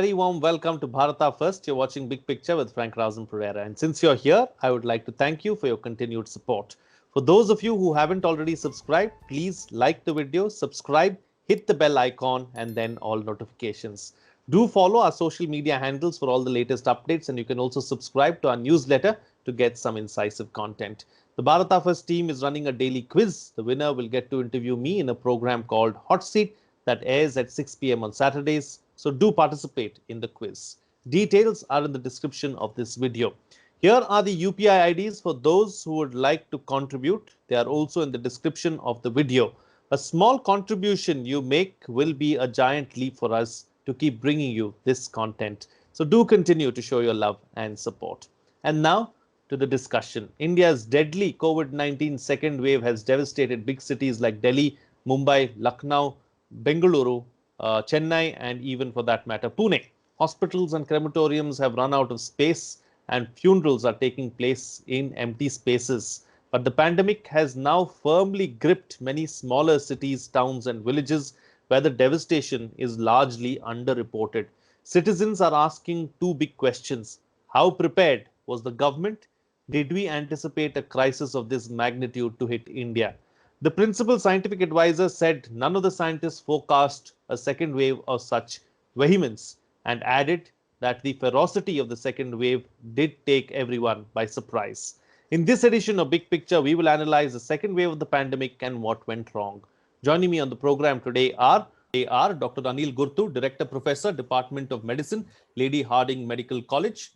very warm welcome to Bharata First. You're watching Big Picture with Frank Rausen Pereira. And since you're here, I would like to thank you for your continued support. For those of you who haven't already subscribed, please like the video, subscribe, hit the bell icon, and then all notifications. Do follow our social media handles for all the latest updates, and you can also subscribe to our newsletter to get some incisive content. The Bharata First team is running a daily quiz. The winner will get to interview me in a program called Hot Seat that airs at 6 p.m. on Saturdays. So do participate in the quiz. Details are in the description of this video. Here are the UPI IDs for those who would like to contribute. They are also in the description of the video. A small contribution you make will be a giant leap for us to keep bringing you this content. So do continue to show your love and support. And now to the discussion. India's deadly COVID-19 second wave has devastated big cities like Delhi, Mumbai, Lucknow, Bengaluru, Chennai, and even for that matter, Pune. Hospitals and crematoriums have run out of space, and funerals are taking place in empty spaces. But the pandemic has now firmly gripped many smaller cities, towns, and villages where the devastation is largely underreported. Citizens are asking two big questions. How prepared was the government? Did we anticipate a crisis of this magnitude to hit India? The principal scientific advisor said none of the scientists forecast a second wave of such vehemence and added that the ferocity of the second wave did take everyone by surprise. In this edition of Big Picture, we will analyze the second wave of the pandemic and what went wrong. Joining me on the program today are Dr. Anil Gurtu, Director Professor, Department of Medicine, Lady Hardinge Medical College,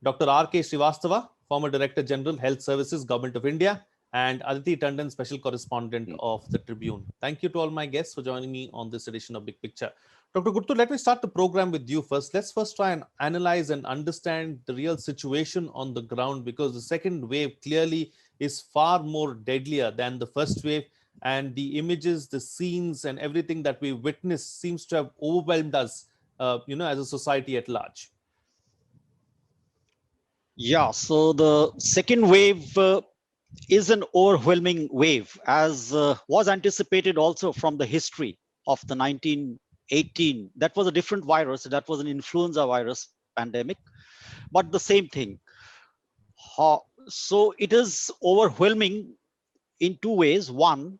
Dr. R.K. Srivastava, former Director General, Health Services, Government of India, and Aditi Tandon, Special Correspondent of the Tribune. Thank you to all my guests for joining me on this edition of Big Picture. Dr. Gurtu, let me start the program with you first. Let's first try and analyze and understand the real situation on the ground, because the second wave clearly is far more deadlier than the first wave, and the images, the scenes, and everything that we witnessed seems to have overwhelmed us, as a society at large. Yeah, so the second wave is an overwhelming wave, as was anticipated also from the history of the 1918. That was a different virus. That was an influenza virus pandemic, but the same thing. So it is overwhelming in two ways. One,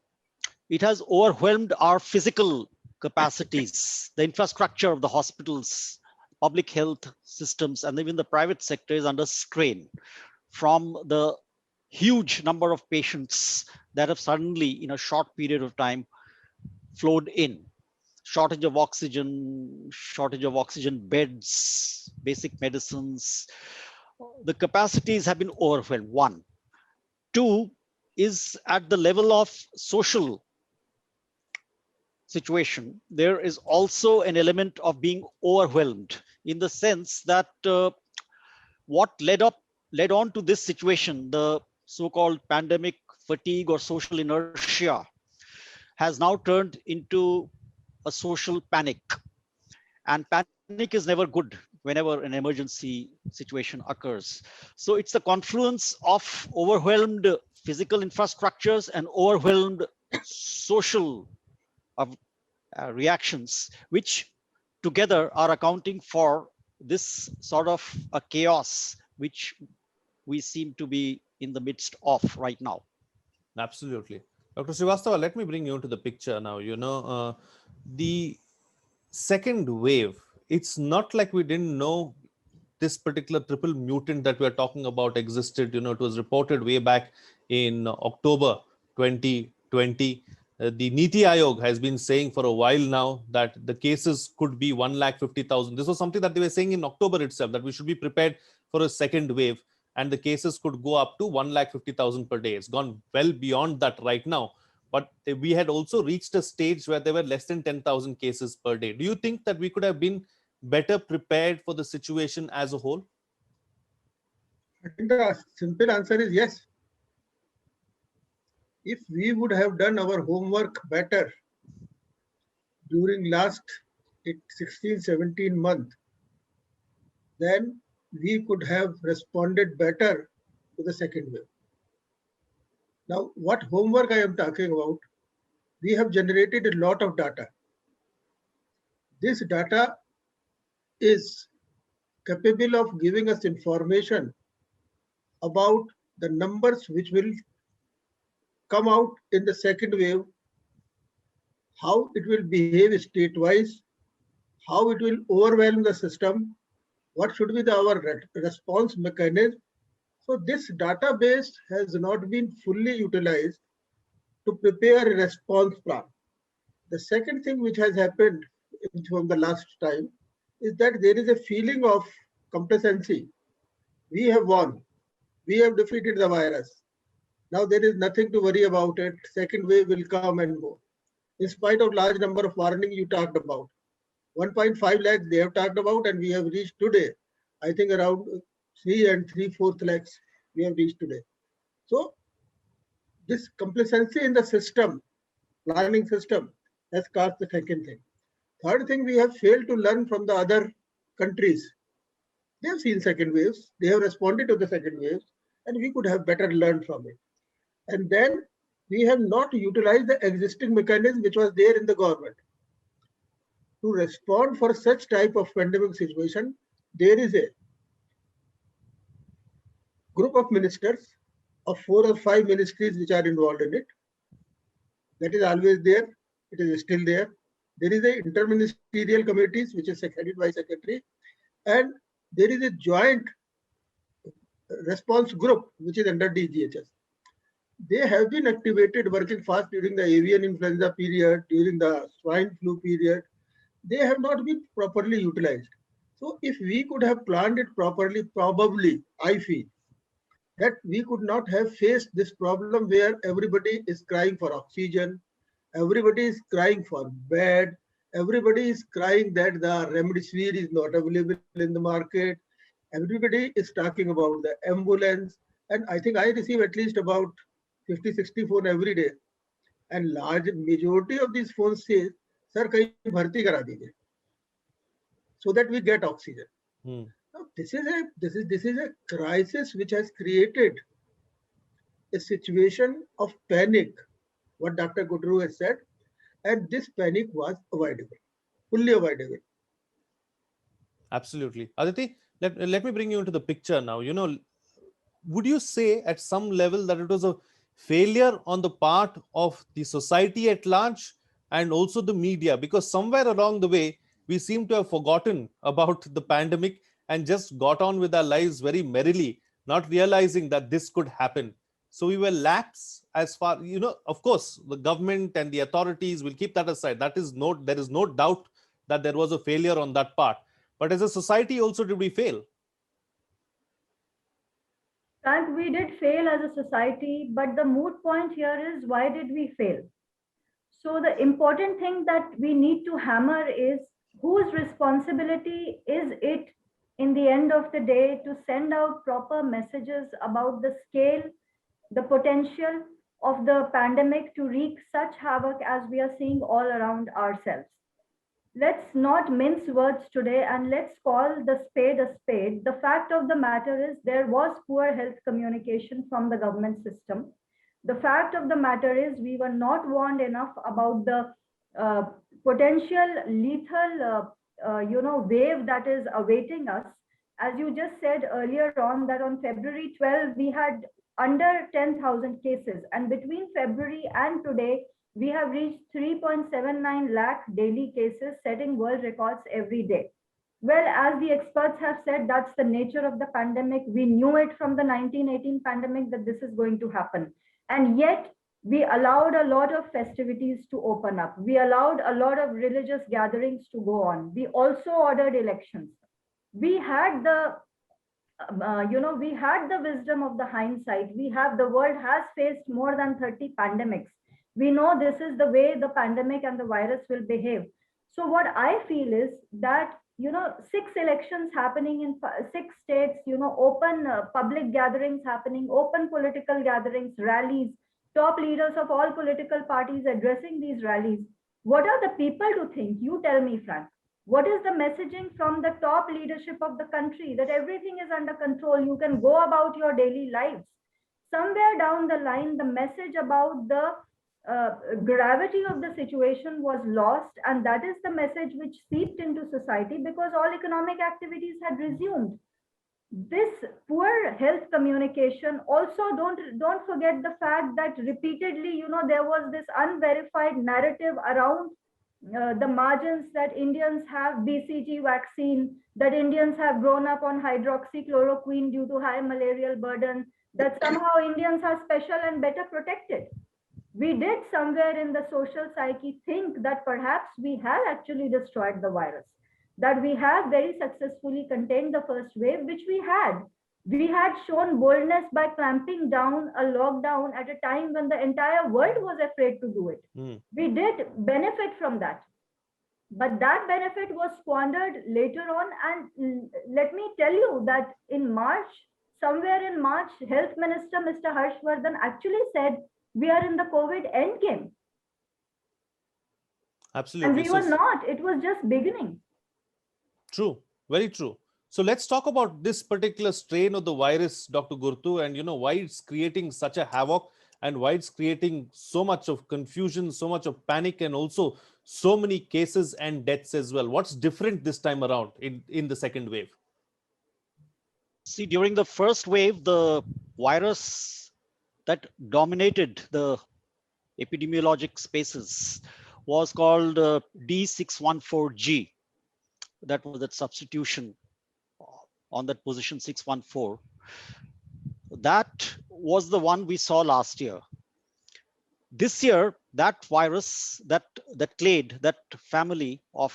it has overwhelmed our physical capacities, the infrastructure of the hospitals, public health systems, and even the private sector is under strain from the huge number of patients that have suddenly, in a short period of time, flowed in. Shortage of oxygen beds, basic medicines. The capacities have been overwhelmed. One. Two is at the level of social situation. There is also an element of being overwhelmed in the sense that what led on to this situation, the so-called pandemic fatigue or social inertia, has now turned into a social panic. And panic is never good whenever an emergency situation occurs. So it's a confluence of overwhelmed physical infrastructures and overwhelmed social reactions, which together are accounting for this sort of a chaos which we seem to be in the midst of right now. Absolutely. Dr. Srivastava, let me bring you into the picture now. The second wave, it's not like we didn't know this particular triple mutant that we're talking about existed. It was reported way back in October 2020. The Niti Aayog has been saying for a while now that the cases could be 150,000. This was something that they were saying in October itself, that we should be prepared for a second wave, and the cases could go up to 150,000 per day. It's gone well beyond that right now. But we had also reached a stage where there were less than 10,000 cases per day. Do you think that we could have been better prepared for the situation as a whole? I think the simple answer is yes. If we would have done our homework better during last 16, 17 months, then we could have responded better to the second wave. Now, what homework I am talking about, we have generated a lot of data. This data is capable of giving us information about the numbers which will come out in the second wave, how it will behave state-wise, how it will overwhelm the system, what should be our response mechanism. So this database has not been fully utilized to prepare a response plan. The second thing which has happened from the last time is that there is a feeling of complacency. We have won. We have defeated the virus. Now there is nothing to worry about it. Second wave will come and go. In spite of large number of warning you talked about. 1.5 lakhs they have talked about, and we have reached today, I think around 3 and 3/4 lakhs we have reached today. So this complacency in the system, planning system, has caused the second thing. Third thing, we have failed to learn from the other countries. They have seen second waves, they have responded to the second waves, and we could have better learned from it. And then we have not utilized the existing mechanism which was there in the government. To respond for such type of pandemic situation, there is a group of ministers of 4 or 5 ministries which are involved in it. That is always there. It is still there. There is a interministerial committees which is headed by secretary, and there is a joint response group which is under DGHS. They have been activated working fast during the avian influenza period, during the swine flu period. They have not been properly utilized. So if we could have planned it properly, probably, I feel, that we could not have faced this problem where everybody is crying for oxygen, everybody is crying for bed, everybody is crying that the remdesivir is not available in the market, everybody is talking about the ambulance, and I think I receive at least about 50, 60 phone every day, and large majority of these phones say, sir, kahin bharti kara dijiye, so that we get oxygen. Now, this is a crisis which has created a situation of panic, what Dr. Gudru has said, and this panic was avoidable, fully avoidable. Absolutely. Aditi, let me bring you into the picture now. Would you say at some level that it was a failure on the part of the society at large and also the media? Because somewhere along the way, we seem to have forgotten about the pandemic and just got on with our lives very merrily, not realizing that this could happen. So we were lax as far, of course, the government and the authorities will keep that aside. There is no doubt that there was a failure on that part. But as a society also, did we fail? Frank, we did fail as a society, but the moot point here is, why did we fail? So the important thing that we need to hammer is, whose responsibility is it in the end of the day to send out proper messages about the scale, the potential of the pandemic to wreak such havoc as we are seeing all around ourselves. Let's not mince words today, and let's call the spade a spade. The fact of the matter is, there was poor health communication from the government system. The fact of the matter is, we were not warned enough about the potential lethal wave that is awaiting us. As you just said earlier on, that on February 12 we had under 10,000 cases, and between February and today we have reached 3.79 lakh daily cases, setting world records every day. Well, as the experts have said, that's the nature of the pandemic. We knew it from the 1918 pandemic that this is going to happen. And yet, we allowed a lot of festivities to open up. We allowed a lot of religious gatherings to go on. We also ordered elections. We had the we had the wisdom of the hindsight. The world has faced more than 30 pandemics. We know this is the way the pandemic and the virus will behave. So what I feel is that, 6 elections happening in 6 states, open public gatherings happening, open political gatherings, rallies, top leaders of all political parties addressing these rallies. What are the people to think? You tell me, Frank. What is the messaging from the top leadership of the country that everything is under control? You can go about your daily lives. Somewhere down the line, the message about the gravity of the situation was lost, and that is the message which seeped into society because all economic activities had resumed. This poor health communication also, don't forget the fact that repeatedly, there was this unverified narrative around the margins that Indians have BCG vaccine, that Indians have grown up on hydroxychloroquine due to high malarial burden, that somehow Indians are special and better protected. We did somewhere in the social psyche think that perhaps we had actually destroyed the virus, that we have very successfully contained the first wave, which we had. We had shown boldness by clamping down a lockdown at a time when the entire world was afraid to do it. We did benefit from that. But that benefit was squandered later on. And let me tell you that in March, somewhere in March, Health Minister Mr. Harshvardhan actually said, we are in the COVID endgame. Absolutely. And we were not. It was just beginning. True. Very true. So let's talk about this particular strain of the virus, Dr. Gurtu, and why it's creating such a havoc and why it's creating so much of confusion, so much of panic, and also so many cases and deaths as well. What's different this time around in the second wave? See, during the first wave, the virus that dominated the epidemiologic spaces was called D614G. That was that substitution on that position 614. That was the one we saw last year. This year, that virus, that clade, that family of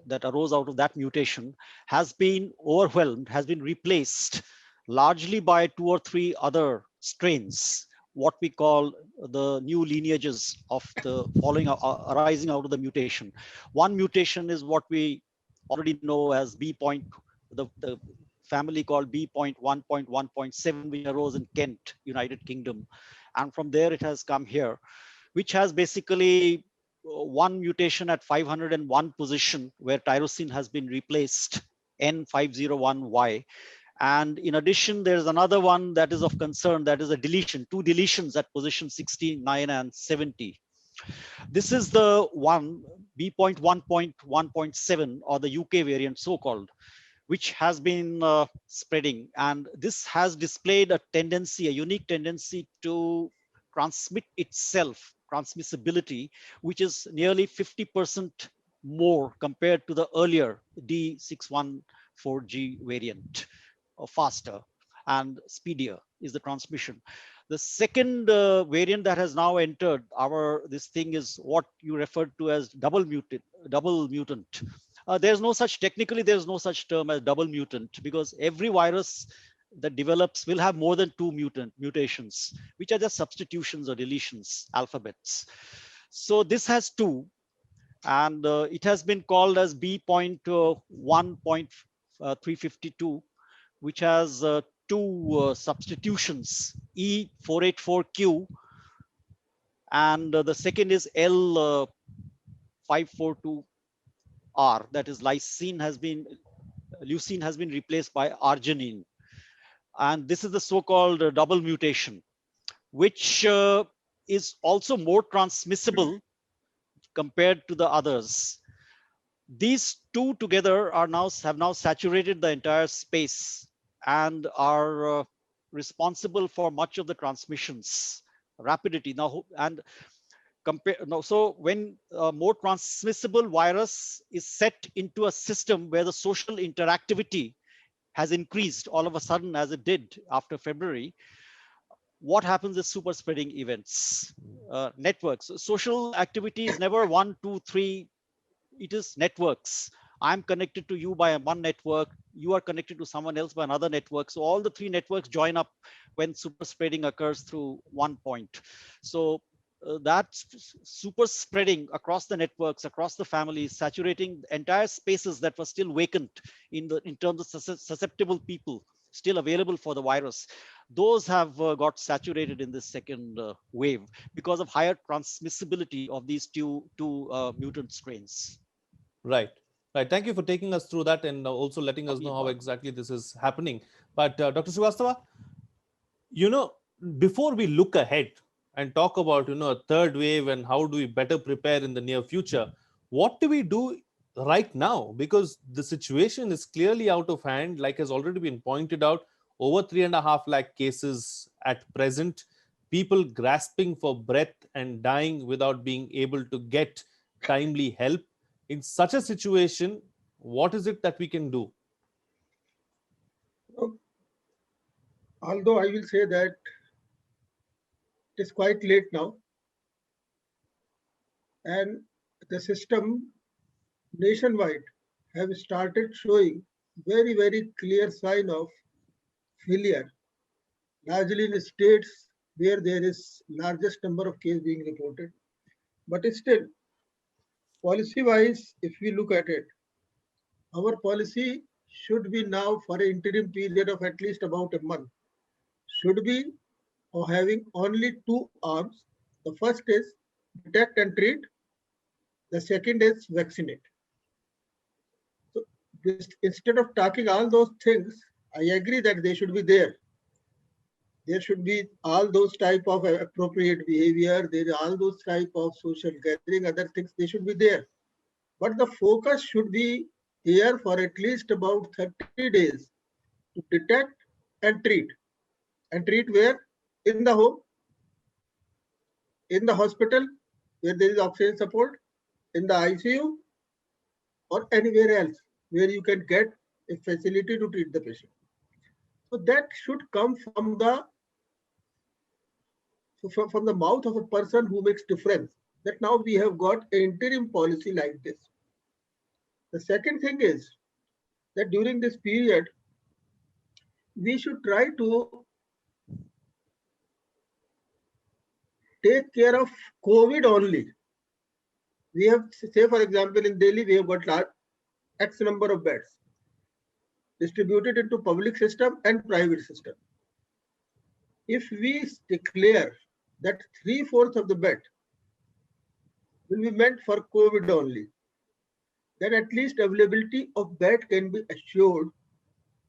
that arose out of that mutation has been overwhelmed, has been replaced largely by 2 or 3 other strains, what we call the new lineages of the arising out of the mutation. One mutation is what we already know as B point, the family called B.1.1.7, which arose in Kent, United Kingdom. And from there it has come here, which has basically one mutation at 501 position where tyrosine has been replaced, N501Y. And in addition, there's another one that is of concern, that is a deletion, 2 deletions at position 69 and 70. This is the one, B.1.1.7, or the UK variant so-called, which has been spreading. And this has displayed a tendency, a unique tendency to transmit itself, transmissibility, which is nearly 50% more compared to the earlier D614G variant, or faster and speedier is the transmission. The second variant that has now entered this thing is what you referred to as double mutant. There's no such, technically, there's no such term as double mutant, because every virus that develops will have more than 2 mutations, which are just substitutions or deletions, alphabets. So this has 2, and it has been called as B.1.352, which has 2 substitutions, E484Q, and the second is L542R, that is leucine has been replaced by arginine. And this is the so-called double mutation, which is also more transmissible compared to the others. These 2 together have now saturated the entire space and are responsible for much of the transmissions, rapidity. Now, and so when a more transmissible virus is set into a system where the social interactivity has increased all of a sudden, as it did after February, what happens is super spreading events, networks. Social activity is never 1, 2, 3. It is networks. I'm connected to you by one network. You are connected to someone else by another network. So all the 3 networks join up when super spreading occurs through one point. So that super spreading across the networks, across the families, saturating entire spaces that were still vacant in terms of susceptible people still available for the virus. Those have got saturated in this second wave because of higher transmissibility of these two mutant strains. Right. Right. Thank you for taking us through that and also letting us know how exactly this is happening. But Dr. Srivastava, before we look ahead and talk about, a third wave and how do we better prepare in the near future, what do we do right now? Because the situation is clearly out of hand, like has already been pointed out. Over 3.5 lakh cases at present, people grasping for breath and dying without being able to get timely help. In such a situation, what is it that we can do? Although I will say that it is quite late now, and the system nationwide have started showing very, very clear sign of failure, largely in states where there is largest number of cases being reported. But still, policy-wise, if we look at it, our policy should be now for an interim period of at least about a month, should be of having only two arms. The first is detect and treat. The second is vaccinate. So instead of talking all those things, I agree that they should be there. There should be all those type of appropriate behavior. There are all those type of social gathering, other things, they should be there. But the focus should be here for at least about 30 days to detect and treat. And treat where? In the home, in the hospital, where there is oxygen support, in the ICU, or anywhere else where you can get a facility to treat the patient. So that should come from the mouth of a person who makes difference. That now we have got an interim policy like this. The second thing is that during this period, we should try to take care of COVID only. We have, say for example, in Delhi, we have got large X number of beds distributed into public system and private system. If we declare that 3/4 of the bed will be meant for COVID only, then at least availability of bed can be assured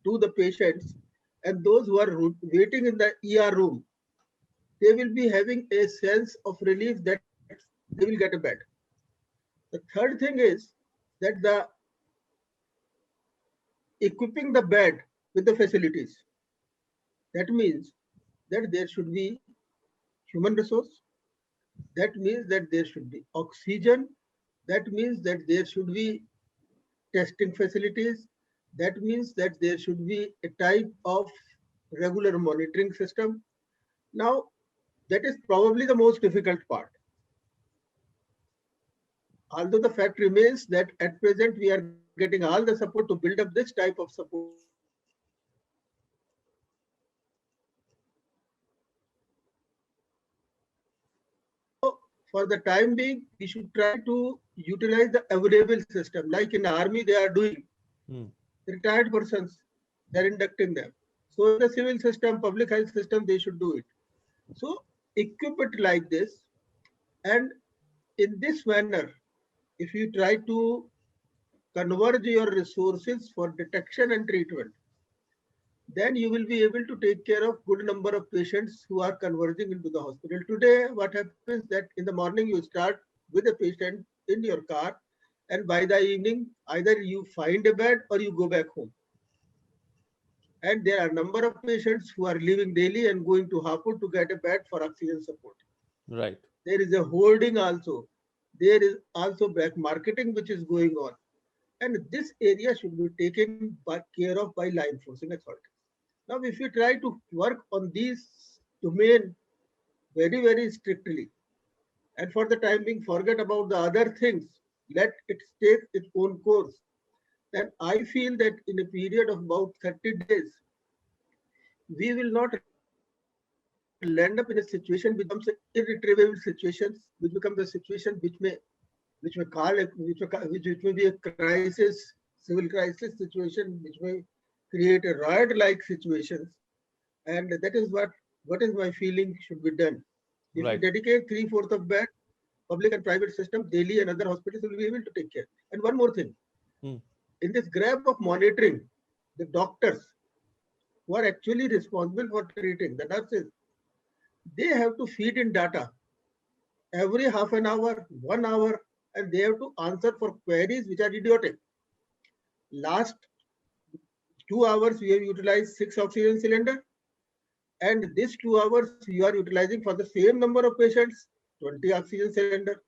to the patients, and those who are waiting in the ER room, they will be having a sense of relief that they will get a bed. The third thing is that the equipping the bed with the facilities. That means that there should be human resource. That means that there should be oxygen. That means that there should be testing facilities. That means that there should be a type of regular monitoring system. Now, that is probably the most difficult part. Although the fact remains that at present we are getting all the support to build up this type of support. For the time being, we should try to utilize the available system. Like in the army, they are doing retired persons, they are inducting them. So in the civil system, public health system, they should do it. So equip it like this, and in this manner, if you try to converge your resources for detection and treatment, then you will be able to take care of good number of patients who are converging into the hospital. Today, what happens that in the morning you start with a patient in your car, and by the evening, either you find a bed or you go back home. And there are a number of patients who are leaving Delhi and going to Hapur to get a bed for oxygen support. Right. There is a hoarding also. There is also back marketing which is going on. And this area should be taken care of by law enforcement authorities. Now, if we try to work on these domain very, very strictly, and for the time being forget about the other things, let it take its own course, then I feel that in a period of about 30 days, we will not land up in a situation which becomes irretrievable situations, which becomes a situation which may be a crisis, civil crisis situation, which may create a riot-like situations, and that is what is my feeling should be done. If we dedicate 3/4 of bed, public and private system, Delhi and other hospitals will be able to take care. And one more thing, in this grab of monitoring, the doctors who are actually responsible for treating, the nurses, they have to feed in data every half an hour, 1 hour, and they have to answer for queries which are idiotic. Last 2 hours, we have utilized 6 oxygen cylinder, and this 2 hours you are utilizing for the same number of patients, 20 oxygen cylinder.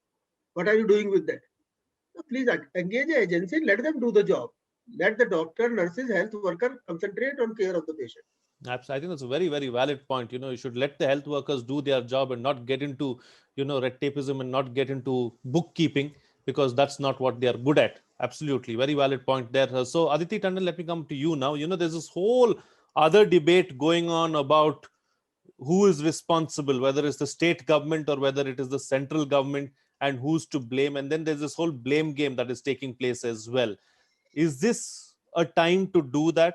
What are you doing with that? So please engage an agency, let them do the job. Let the doctor, nurses, health worker concentrate on care of the patient. Absolutely. I think that's a very, very valid point. You should let the health workers do their job and not get into, red tapeism and not get into bookkeeping, because that's not what they are good at. Absolutely. Very valid point there. So, Aditi Tandon, let me come to you now. There's this whole other debate going on about who is responsible, whether it's the state government or whether it is the central government, and who's to blame. And then there's this whole blame game that is taking place as well. Is this a time to do that?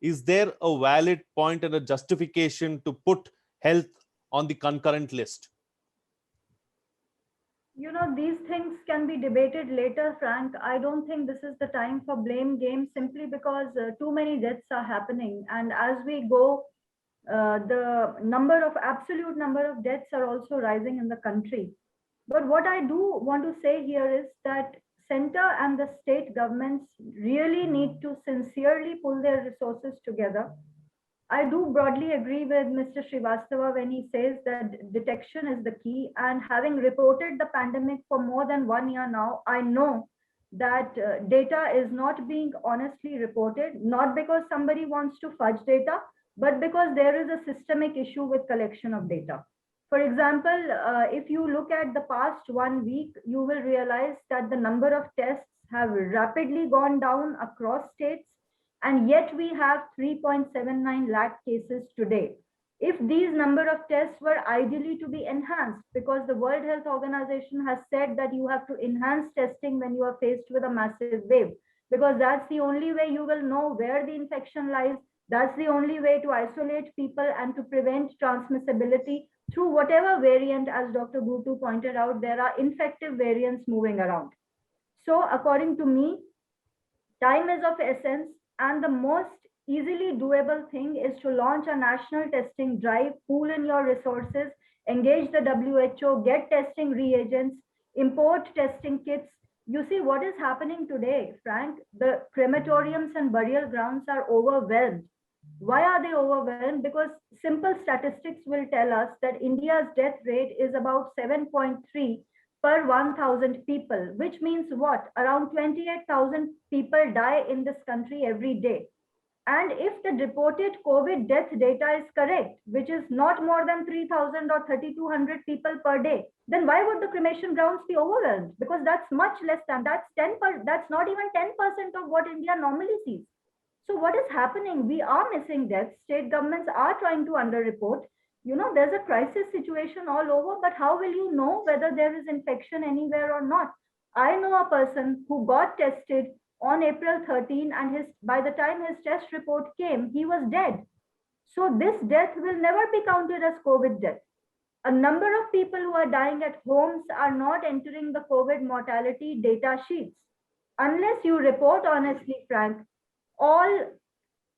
Is there a valid point and a justification to put health on the concurrent list? These things can be debated later, Frank. I don't think this is the time for blame game, simply because too many deaths are happening. And as we go, the absolute number of deaths are also rising in the country. But what I do want to say here is that center and the state governments really need to sincerely pull their resources together. I do broadly agree with Mr. Srivastava when he says that detection is the key. And having reported the pandemic for more than 1 year now, I know that data is not being honestly reported, not because somebody wants to fudge data, but because there is a systemic issue with collection of data. For example, if you look at the past 1 week, you will realize that the number of tests have rapidly gone down across states, and yet we have 3.79 lakh cases today. If these number of tests were ideally to be enhanced, because the World Health Organization has said that you have to enhance testing when you are faced with a massive wave, because that's the only way you will know where the infection lies. That's the only way to isolate people and to prevent transmissibility through whatever variant. As Dr. Gutu pointed out, there are infective variants moving around. So according to me, time is of essence, and the most easily doable thing is to launch a national testing drive, pool in your resources, engage the WHO, get testing reagents, import testing kits. You see what is happening today, Frank? The crematoriums and burial grounds are overwhelmed. Why are they overwhelmed? Because simple statistics will tell us that India's death rate is about 7.3 per 1,000 people, which means what? Around 28,000 people die in this country every day. And if the reported COVID death data is correct, which is not more than 3,000 or 3,200 people per day, then why would the cremation grounds be overwhelmed? Because that's much less than, that's not even 10% of what India normally sees. So what is happening? We are missing deaths. State governments are trying to underreport. There's a crisis situation all over, but how will you know whether there is infection anywhere or not? I know a person who got tested on April 13, and by the time his test report came, he was dead. So this death will never be counted as COVID death. A number of people who are dying at homes are not entering the COVID mortality data sheets. Unless you report honestly, Frank, all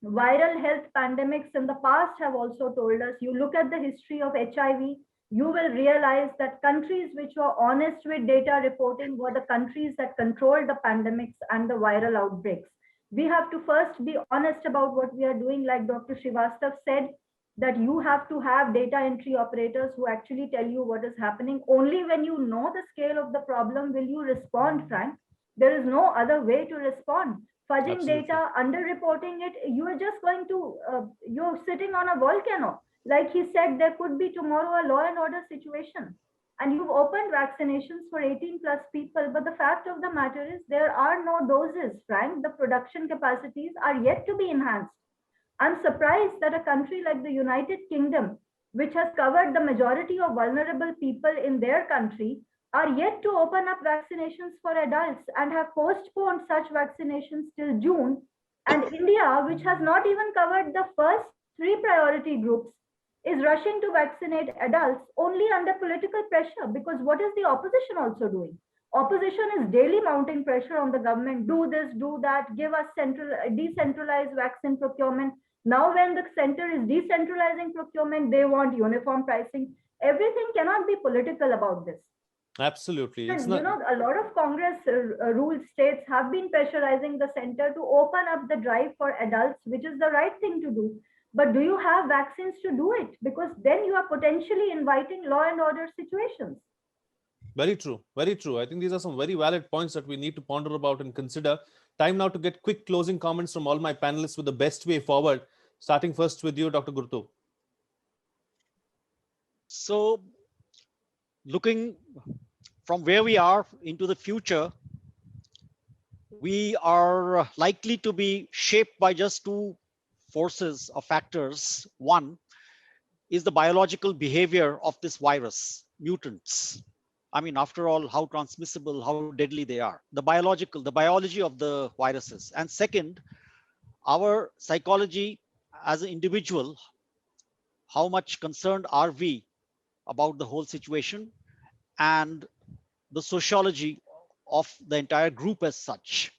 viral health pandemics in the past have also told us, you look at the history of HIV, you will realize that countries which were honest with data reporting were the countries that controlled the pandemics and the viral outbreaks. We have to first be honest about what we are doing. Like Dr. Srivastav said, that you have to have data entry operators who actually tell you what is happening. Only when you know the scale of the problem will you respond, Frank. There is no other way to respond. Fudging Absolutely. data, underreporting it, you are just going to, you're sitting on a volcano. Like he said, there could be tomorrow a law and order situation. And you've opened vaccinations for 18 plus people. But the fact of the matter is there are no doses, Frank. The production capacities are yet to be enhanced. I'm surprised that a country like the United Kingdom, which has covered the majority of vulnerable people in their country, are yet to open up vaccinations for adults and have postponed such vaccinations till June. And India, which has not even covered the first 3 priority groups, is rushing to vaccinate adults only under political pressure. Because what is the opposition also doing? Opposition is daily mounting pressure on the government. Do this, do that, give us decentralized vaccine procurement. Now, when the center is decentralizing procurement, they want uniform pricing. Everything cannot be political about this. Absolutely. It's And not. a lot of Congress ruled states have been pressurizing the center to open up the drive for adults, which is the right thing to do. But do you have vaccines to do it? Because then you are potentially inviting law and order situations. Very true. Very true. I think these are some very valid points that we need to ponder about and consider. Time now to get quick closing comments from all my panelists with the best way forward. Starting first with you, Dr. Gurtu. So, looking from where we are into the future, we are likely to be shaped by just two forces or factors. One is the biological behavior of this virus, mutants. I mean, after all, how transmissible, how deadly they are. The biology of the viruses. And second, our psychology as an individual, how much concerned are we about the whole situation, and the sociology of the entire group as such.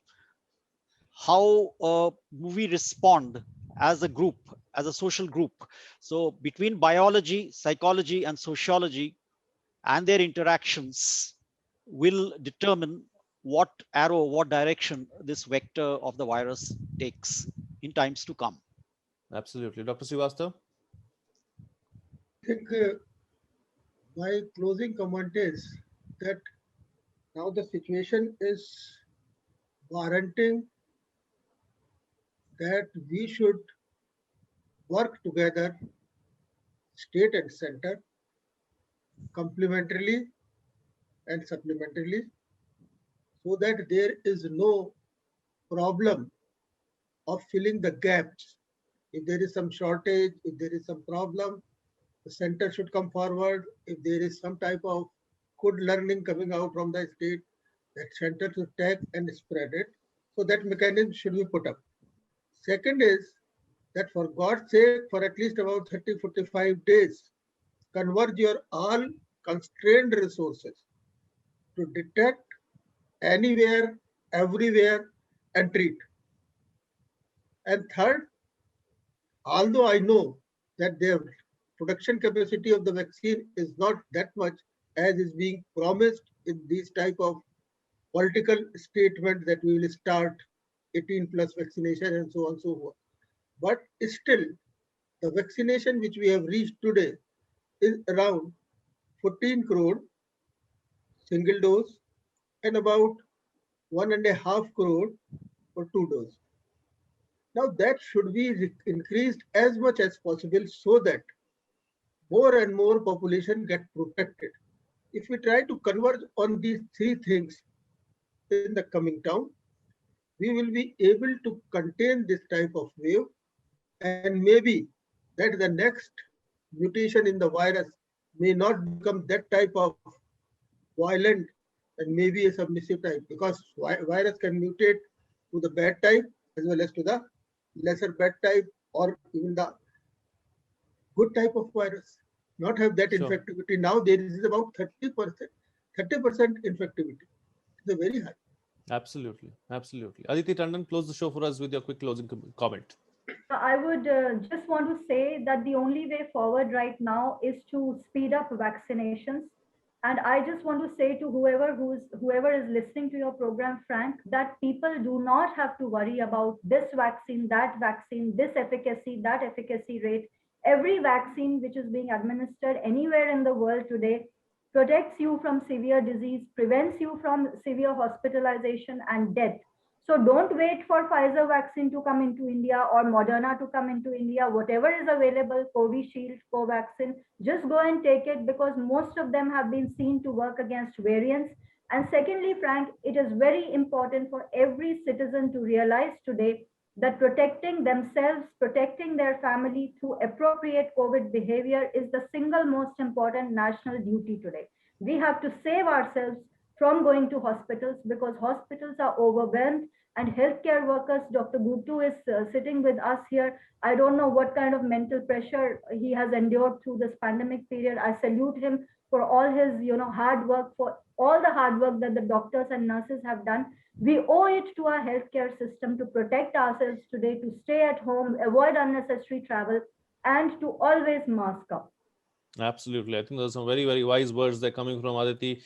How do we respond as a group, as a social group? So between biology, psychology, and sociology and their interactions will determine what arrow, what direction this vector of the virus takes in times to come. Absolutely. Dr. Srivastava? I think my closing comment is that now the situation is warranting that we should work together, state and center, complementarily and supplementarily, so that there is no problem of filling the gaps. If there is some shortage, if there is some problem, the center should come forward. If there is some type of good learning coming out from the state, that center should take and spread it. So that mechanism should be put up. Second is that for God's sake, for at least about 30, 45 days, converge your all constrained resources to detect anywhere, everywhere, and treat. And third, although I know that their production capacity of the vaccine is not that much as is being promised in these type of political statements that we will start 18 plus vaccination and so on and so forth. But still, the vaccination which we have reached today is around 14 crore single dose and about 1.5 crore for 2 doses. Now that should be increased as much as possible so that more and more population get protected. If we try to converge on these three things in the coming time, we will be able to contain this type of wave, and maybe that the next mutation in the virus may not become that type of violent and maybe a submissive type, because virus can mutate to the bad type as well as to the lesser bad type or even the good type of virus, not have that Sure. infectivity. Now there is about 30% infectivity. It's a very high. Absolutely. Absolutely. Aditi Tandon, close the show for us with your quick closing comment. I would just want to say that the only way forward right now is to speed up vaccinations. And I just want to say to whoever is listening to your program, Frank, that people do not have to worry about this vaccine, this efficacy, that efficacy rate. Every vaccine which is being administered anywhere in the world today protects you from severe disease, prevents you from severe hospitalization and death. So don't wait for Pfizer vaccine to come into India or Moderna to come into India. Whatever is available, Covishield, Covaxin, just go and take it, because most of them have been seen to work against variants. And secondly, Frank, it is very important for every citizen to realize today that protecting themselves, protecting their family through appropriate COVID behavior is the single most important national duty today. We have to save ourselves from going to hospitals, because hospitals are overwhelmed, and healthcare workers, Dr. Gurtu is sitting with us here. I don't know what kind of mental pressure he has endured through this pandemic period. I salute him for all his hard work, for all the hard work that the doctors and nurses have done. We owe it to our healthcare system to protect ourselves today, to stay at home, avoid unnecessary travel, and to always mask up. Absolutely. I think those are some very, very wise words that are coming from Aditi.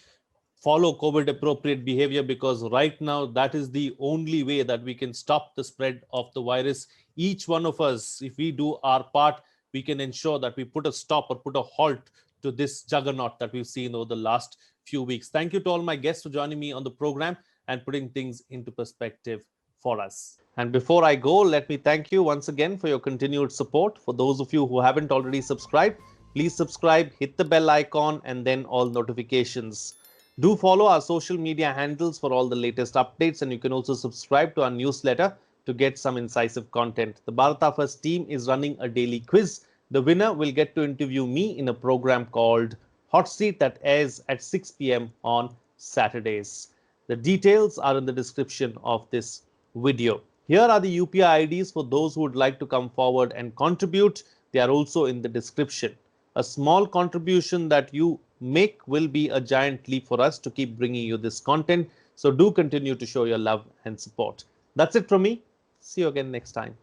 Follow COVID appropriate behavior, because right now that is the only way that we can stop the spread of the virus. Each one of us, if we do our part, we can ensure that we put a stop or put a halt to this juggernaut that we've seen over the last few weeks. Thank you to all my guests for joining me on the program and putting things into perspective for us. And before I go, let me thank you once again for your continued support. For those of you who haven't already subscribed, please subscribe, hit the bell icon, and then all notifications. Do follow our social media handles for all the latest updates, and you can also subscribe to our newsletter to get some incisive content. The Bharata First team is running a daily quiz. The winner will get to interview me in a program called Hot Seat that airs at 6 p.m. on Saturdays. The details are in the description of this video. Here are the UPI IDs for those who would like to come forward and contribute. They are also in the description. A small contribution that you make will be a giant leap for us to keep bringing you this content. So do continue to show your love and support. That's it from me. See you again next time.